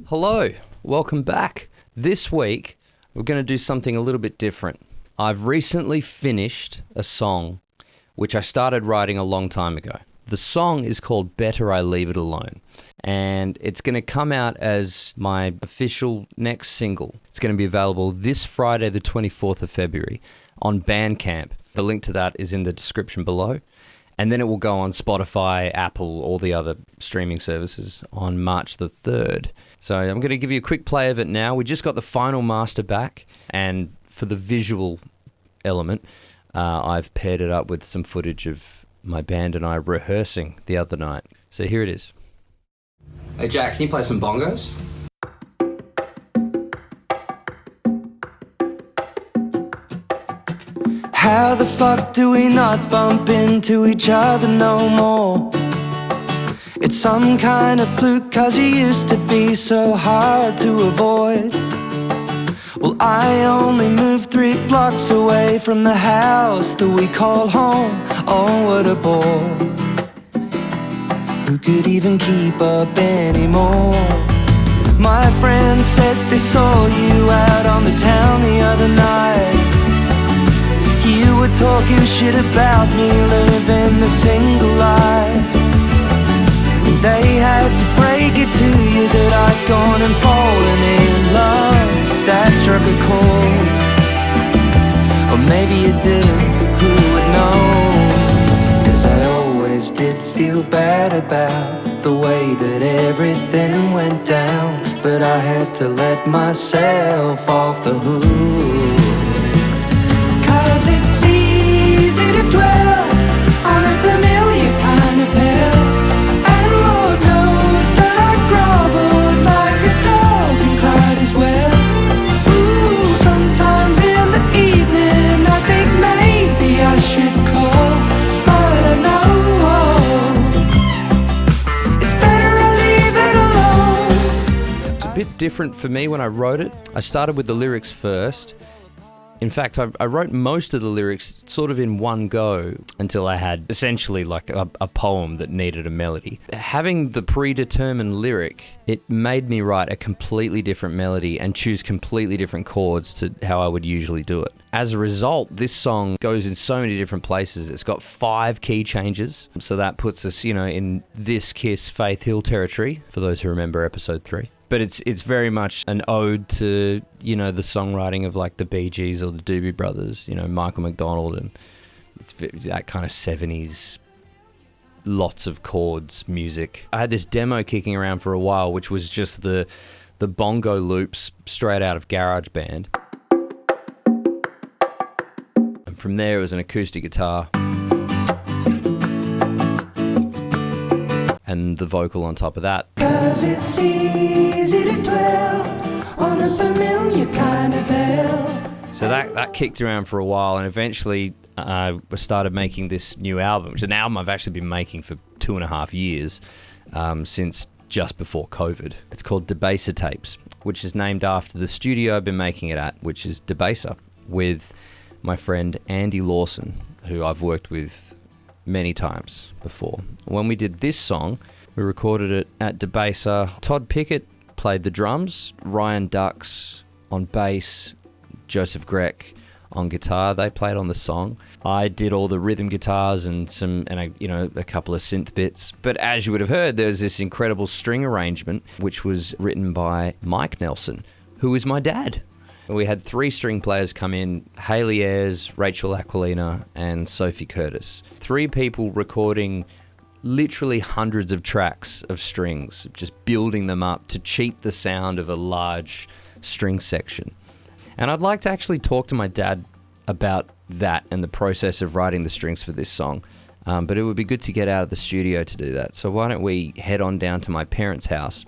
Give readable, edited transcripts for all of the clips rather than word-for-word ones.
Hello, welcome back. This week, we're going to do something a little bit different. I've recently finished a song which I started writing a long time ago. The song is called Better I Leave It Alone, and it's going to come out as my official next single. It's going to be available this Friday, the 24th of February, on Bandcamp. The link to that is in the description below. And then it will go on Spotify, Apple, all the other streaming services on March the 3rd. So I'm going to give you a quick play of it now. We just got the final master back, and for the visual element, I've paired it up with some footage of my band and I rehearsing the other night. So here it is. Hey Jack, can you play some bongos? How the fuck do we not bump into each other no more? It's some kind of fluke, cause you used to be so hard to avoid. Well, I only moved 3 blocks away from the house that we call home. Oh, what a bore. Who could even keep up anymore? My friend said they saw you out on the town the other night. You were talking shit about me living the single life. And they had to break it to you that I'd gone and fallen in love. That struck a chord. Or maybe it didn't, who would know? Cause I always did feel bad about the way that everything went down. But I had to let myself off the hook. Cause it's easy to dwell on a familiar kind of hell. And Lord knows that I groveled like a dog and cried as well. Ooh, sometimes in the evening I think maybe I should call. But I know it's better I leave it alone. It's a bit different for me when I wrote it. I started with the lyrics first. In fact, I wrote most of the lyrics sort of in one go until I had essentially like a poem that needed a melody. Having the predetermined lyric, it made me write a completely different melody and choose completely different chords to how I would usually do it. As a result, this song goes in so many different places. It's got 5 key changes, so that puts us, in this Kiss Faith Hill territory, for those who remember episode 3. But it's very much an ode to, the songwriting of like the Bee Gees or the Doobie Brothers, Michael McDonald, and it's that kind of 70s, lots of chords music. I had this demo kicking around for a while, which was just the bongo loops straight out of GarageBand. And from there it was an acoustic guitar. And the vocal on top of that. Cause it's easy to dwell on a familiar kind of hell. So that kicked around for a while, and eventually I started making this new album, which is an album I've actually been making for 2.5 years, since just before COVID. It's called Debaser Tapes, which is named after the studio I've been making it at, which is Debaser, with my friend Andy Lawson, who I've worked with many times before. When we did this song, we recorded it at Debaser. Todd Pickett played the drums, Ryan Dux on bass, Joseph Grech on guitar. They played on the song. I did all the rhythm guitars and a couple of synth bits. But as you would have heard, there's this incredible string arrangement which was written by Mike Nelson, who is my dad. We had 3 string players come in, Hayley Ayres, Rachel Aquilina, and Sophie Curtis. 3 people recording literally hundreds of tracks of strings, just building them up to cheat the sound of a large string section. And I'd like to actually talk to my dad about that and the process of writing the strings for this song. But it would be good to get out of the studio to do that. So why don't we head on down to my parents' house,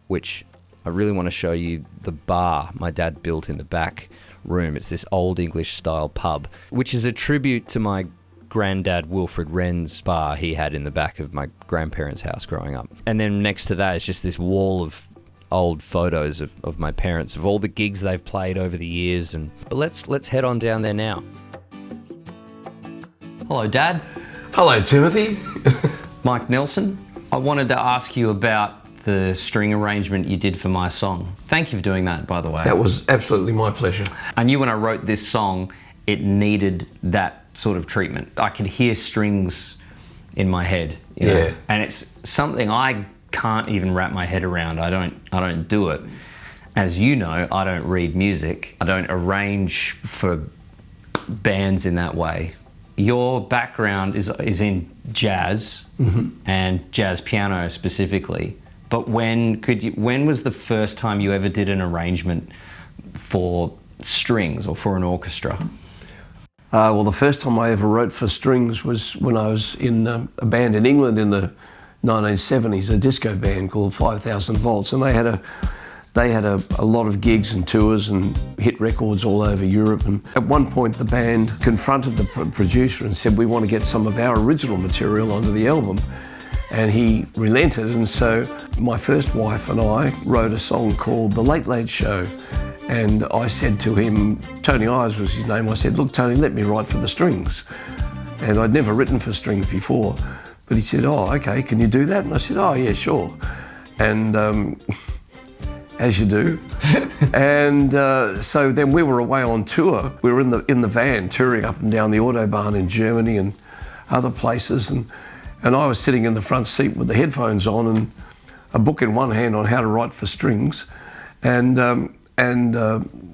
which I really want to show you the bar my dad built in the back room. It's this old English style pub, which is a tribute to my granddad Wilfred Wren's bar he had in the back of my grandparents' house growing up. And then next to that is just this wall of old photos of my parents, of all the gigs they've played over the years. But let's head on down there now. Hello, Dad. Hello, Timothy. Mike Nelson. I wanted to ask you about the string arrangement you did for my song. Thank you for doing that, by the way. That was absolutely my pleasure. I knew when I wrote this song, it needed that sort of treatment. I could hear strings in my head, you know? And it's something I can't even wrap my head around. I don't do it. As you know, I don't read music. I don't arrange for bands in that way. Your background is in jazz, and jazz piano specifically. But when was the first time you ever did an arrangement for strings or for an orchestra? Well, the first time I ever wrote for strings was when I was in a band in England in the 1970s, a disco band called 5,000 Volts, and they had a lot of gigs and tours and hit records all over Europe. And at one point, the band confronted the producer and said, "We want to get some of our original material onto the album." And he relented, and so my first wife and I wrote a song called The Late Late Show. And I said to him, Tony Ayers was his name, I said, "Look, Tony, let me write for the strings." And I'd never written for strings before. But he said, "Oh, okay, can you do that?" And I said, "Oh, yeah, sure." And as you do. And so then we were away on tour. We were in the van touring up and down the Autobahn in Germany and other places. And I was sitting in the front seat with the headphones on and a book in one hand on how to write for strings, and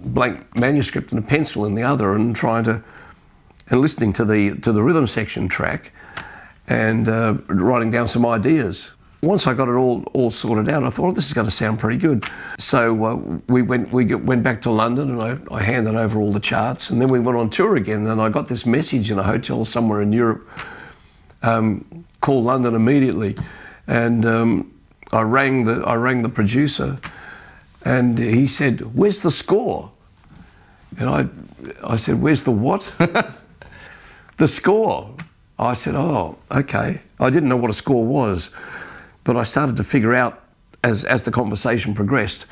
blank manuscript and a pencil in the other, and listening to the rhythm section track and writing down some ideas. Once I got it all sorted out, I thought, "Oh, this is going to sound pretty good." So we went back to London, and I handed over all the charts, and then we went on tour again. And I got this message in a hotel somewhere in Europe. Call London immediately, and I rang the producer, and he said, "Where's the score?" And I said, "Where's the what?" "The score." I said, "Oh, okay." I didn't know what a score was, but I started to figure out as the conversation progressed.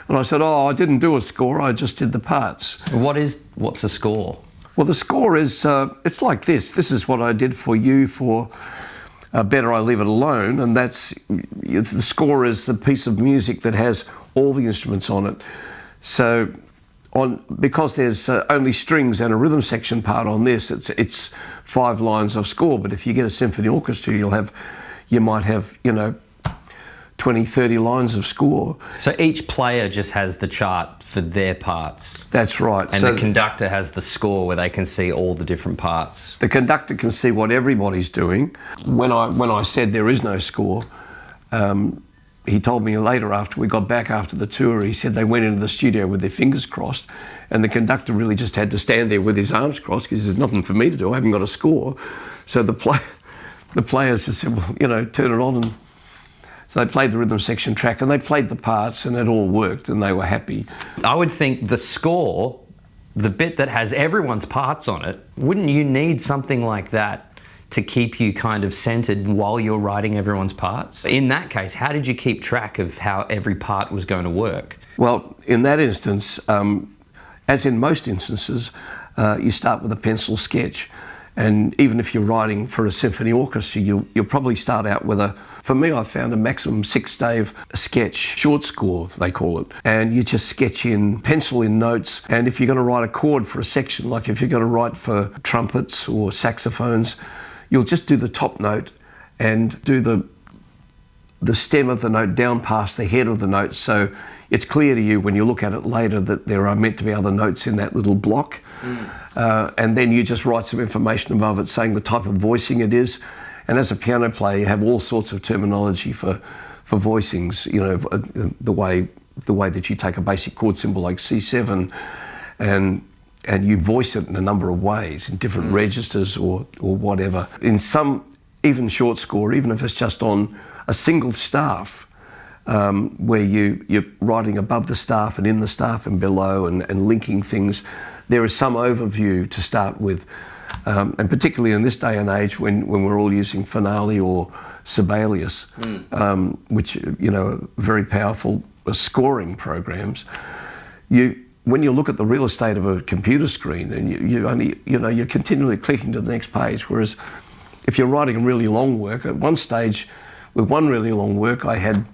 And I said, "Oh, I didn't do a score, I just did the parts." What's a score? Well, the score is, it's like this. This is what I did for you for Better I Leave It Alone. And the score is the piece of music that has all the instruments on it. So because there's only strings and a rhythm section part on this, it's 5 lines of score. But if you get a symphony orchestra, you might have, 20, 30 lines of score. So each player just has the chart for their parts. That's right. And the conductor has the score where they can see all the different parts. The conductor can see what everybody's doing. When I said there is no score, he told me later after we got back after the tour, he said they went into the studio with their fingers crossed, and the conductor really just had to stand there with his arms crossed because there's nothing for me to do. I haven't got a score. So the players just said, "Well, turn it on." And so they played the rhythm section track and they played the parts, and it all worked and they were happy. I would think the score, the bit that has everyone's parts on it, wouldn't you need something like that to keep you kind of centered while you're writing everyone's parts? In that case, how did you keep track of how every part was going to work? Well, in that instance, as in most instances, you start with a pencil sketch. And even if you're writing for a symphony orchestra, you'll probably start out with for me, I found a maximum 6-stave sketch, short score, they call it. And you just sketch in, pencil in notes. And if you're going to write a chord for a section, like if you're going to write for trumpets or saxophones, you'll just do the top note and do the stem of the note down past the head of the note. So it's clear to you when you look at it later that there are meant to be other notes in that little block. And then you just write some information above it saying the type of voicing it is. And as a piano player, you have all sorts of terminology for voicings, the way that you take a basic chord symbol like C7 and you voice it in a number of ways, in different registers or whatever. In some, even short score, even if it's just on a single staff, where you're writing above the staff and in the staff and below and linking things, there is some overview to start with. And particularly in this day and age when we're all using Finale or Sibelius, which, are very powerful scoring programs, when you look at the real estate of a computer screen and you're continually clicking to the next page, whereas if you're writing a really long work, at one stage with one really long work I had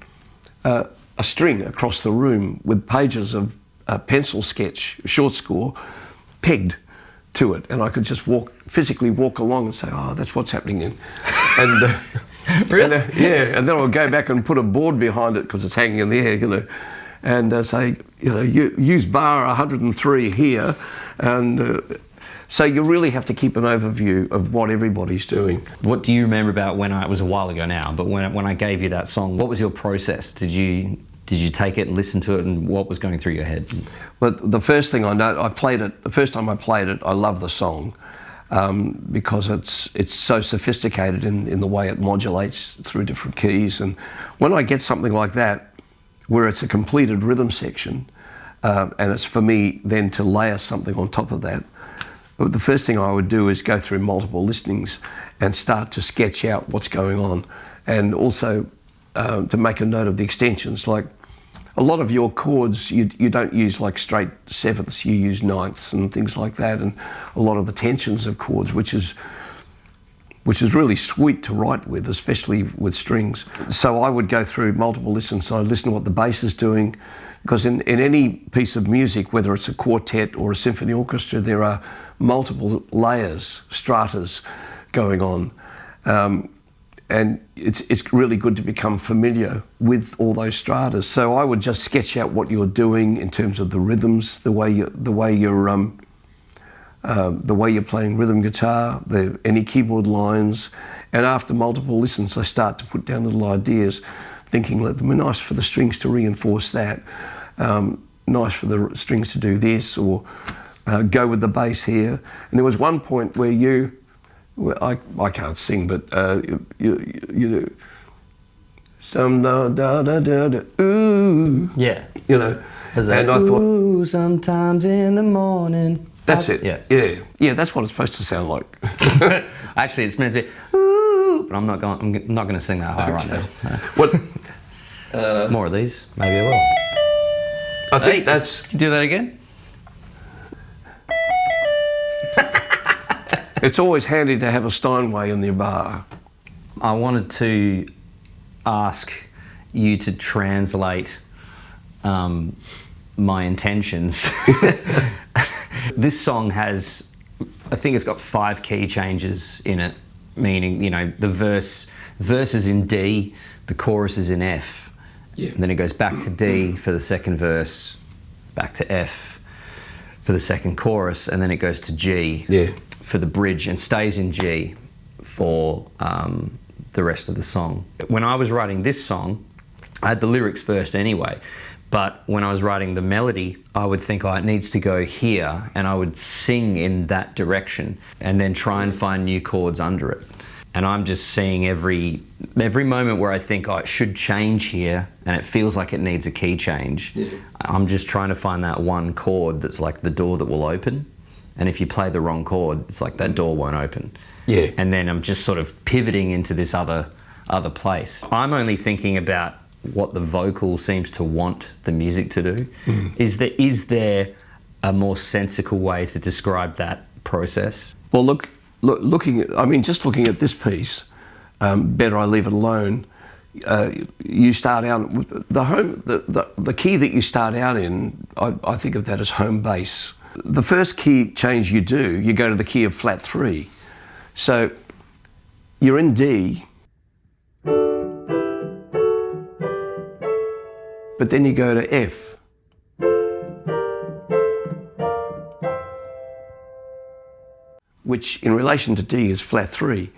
a string across the room with pages of pencil sketch, short score, pegged to it, and I could just physically walk along and say, "Oh, that's what's happening," and Really? and then I would go back and put a board behind it because it's hanging in the air, and say, you use bar 103 here, and so you really have to keep an overview of what everybody's doing. What do you remember about when it was a while ago now, but when I gave you that song, what was your process? Did you take it and listen to it, and what was going through your head? Well, the first thing I know, the first time I played it, I loved the song because it's so sophisticated in the way it modulates through different keys. And when I get something like that, where it's a completed rhythm section, and it's for me then to layer something on top of that, the first thing I would do is go through multiple listenings and start to sketch out what's going on, and also to make a note of the extensions. Like a lot of your chords, you don't use like straight sevenths, you use ninths and things like that, and a lot of the tensions of chords, which is really sweet to write with, especially with strings. So I would go through multiple listens, so I'd listen to what the bass is doing, because in any piece of music, whether it's a quartet or a symphony orchestra, there are multiple layers, stratas going on. And it's really good to become familiar with all those stratas. So I would just sketch out what you're doing in terms of the rhythms, the way you're playing rhythm guitar, any keyboard lines, and after multiple listens, I start to put down little ideas, thinking that it would be nice for the strings to reinforce that, nice for the strings to do this, or go with the bass here. And there was one point where I can't sing, but you some da da da da da ooh, Yeah. And I thought, ooh, sometimes in the morning. that's it. Yeah, that's what it's supposed to sound like. Actually, it's meant to be ooh, but I'm not going to sing that high right now. What? More of these, maybe I will. I think that's. Can you do that again? It's always handy to have a Steinway in your bar. I wanted to ask you to translate my intentions. This song has, I think it's got 5 key changes in it, meaning, the verse is in D, the chorus is in F. Yeah. And then it goes back to D for the second verse, back to F for the second chorus, and then it goes to G. Yeah. For the bridge, and stays in G for the rest of the song. When I was writing this song, I had the lyrics first anyway, but when I was writing the melody, I would think, it needs to go here, and I would sing in that direction, and then try and find new chords under it. And I'm just seeing every moment where I think, it should change here, and it feels like it needs a key change. Yeah. I'm just trying to find that one chord that's like the door that will open. And if you play the wrong chord, it's like that door won't open. Yeah. And then I'm just sort of pivoting into this other place. I'm only thinking about what the vocal seems to want the music to do. Mm. Is there a more sensical way to describe that process? Well, looking at this piece, Better I Leave It Alone, you start out with the key that you start out in. I think of that as home bass. The first key change you do, you go to the key of flat 3. So you're in D, but then you go to F. Which in relation to D is flat 3.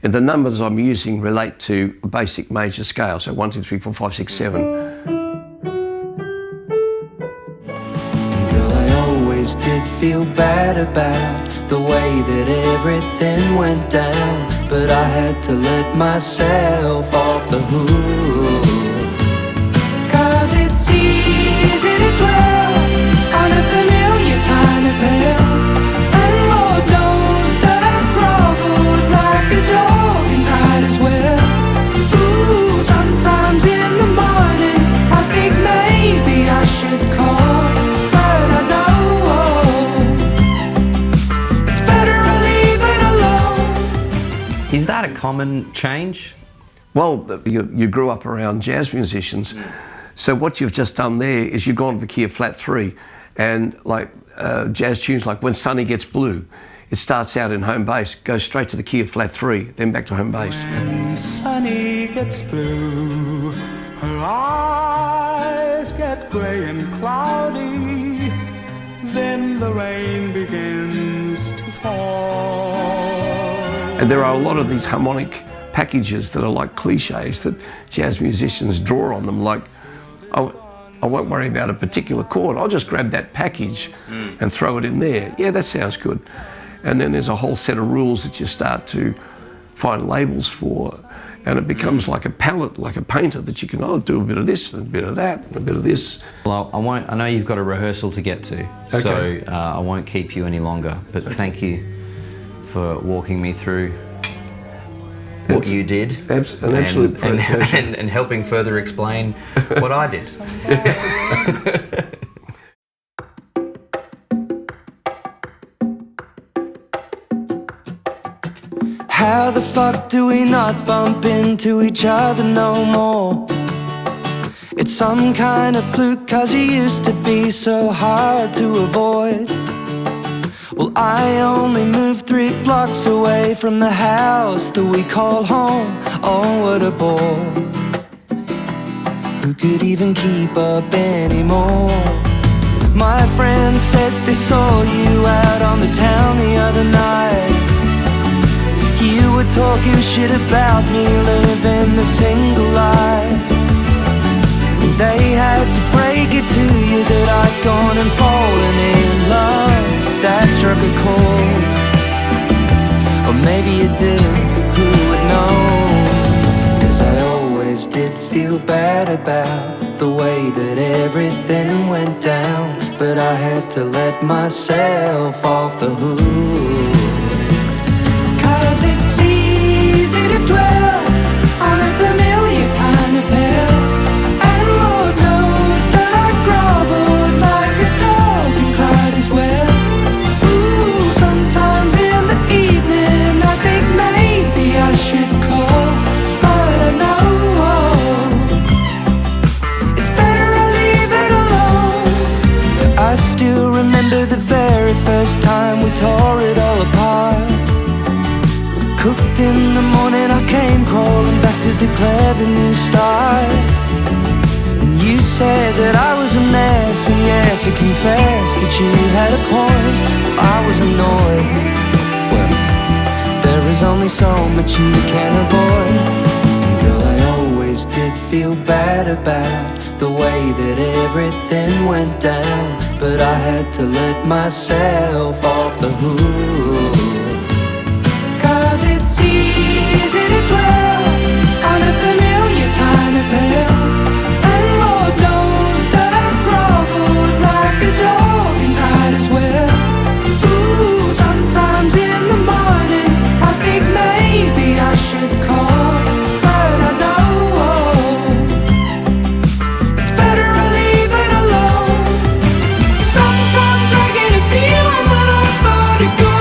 And the numbers I'm using relate to a basic major scale, so 1, 2, 3, 4, 5, 6, 7. Did feel bad about the way that everything went down, but I had to let myself off the hook. 'Cause it's easy to dwell on a familiar kind of hell, and Lord knows that I've groveled like a dog and cried as well. Ooh, sometimes in the morning I think maybe I should call, but I know is that that a common change? Well, you grew up around jazz musicians, so what you've just done there is you've gone to the key of flat 3, and like jazz tunes like When Sunny Gets Blue, it starts out in home bass, goes straight to the key of flat 3, then back to home bass. When Sunny gets blue, her eyes get grey and cloudy, then the rain begins to fall. And there are a lot of these harmonic packages that are like cliches that jazz musicians draw on them, like, oh, I won't worry about a particular chord, I'll just grab that package and throw it in there. Yeah, that sounds good. And then there's a whole set of rules that you start to find labels for, and it becomes like a palette, like a painter, that you can do a bit of this and a bit of that and a bit of this. Well, I know you've got a rehearsal to get to, so I won't keep you any longer, but thank you for walking me through what you did An absolute pleasure. and helping further explain what I did. How the fuck do we not bump into each other no more? It's some kind of fluke, 'cause you used to be so hard to avoid. Well, I only moved 3 blocks away from the house that we call home. Oh, what a bore. Who could even keep up anymore? My friend said they saw you out on the town the other night. You were talking shit about me living the single life. And they had to break it to you that I'd gone and fallen in love. That struck a chord. Or maybe it did, who would know? 'Cause I always did feel bad about the way that everything went down, but I had to let myself off the hook. 'Cause it's easy to dwell on a familiar kind of hell, and Lord knows that I groveled like a dog and cried as well. Ooh, sometimes in the evening I think maybe I should call, but I know it's better I leave it alone. I still remember the very first time we tore it all apart. Cooked in the morning, I came crawling back to declare the new start. And you said that I was a mess, and yes, I confess that you had a point. I was annoyed. Well, there is only so much you can avoid. And girl, I always did feel bad about the way that everything went down, but I had to let myself off the hook. 'Cause it's easy to dwell on a familiar kind of hell, and Lord knows that I groveled like a dog and cried as well. Ooh, sometimes in the morning I think maybe I should call, but I know it's better I leave it alone. Sometimes I get a feeling that I thought it go.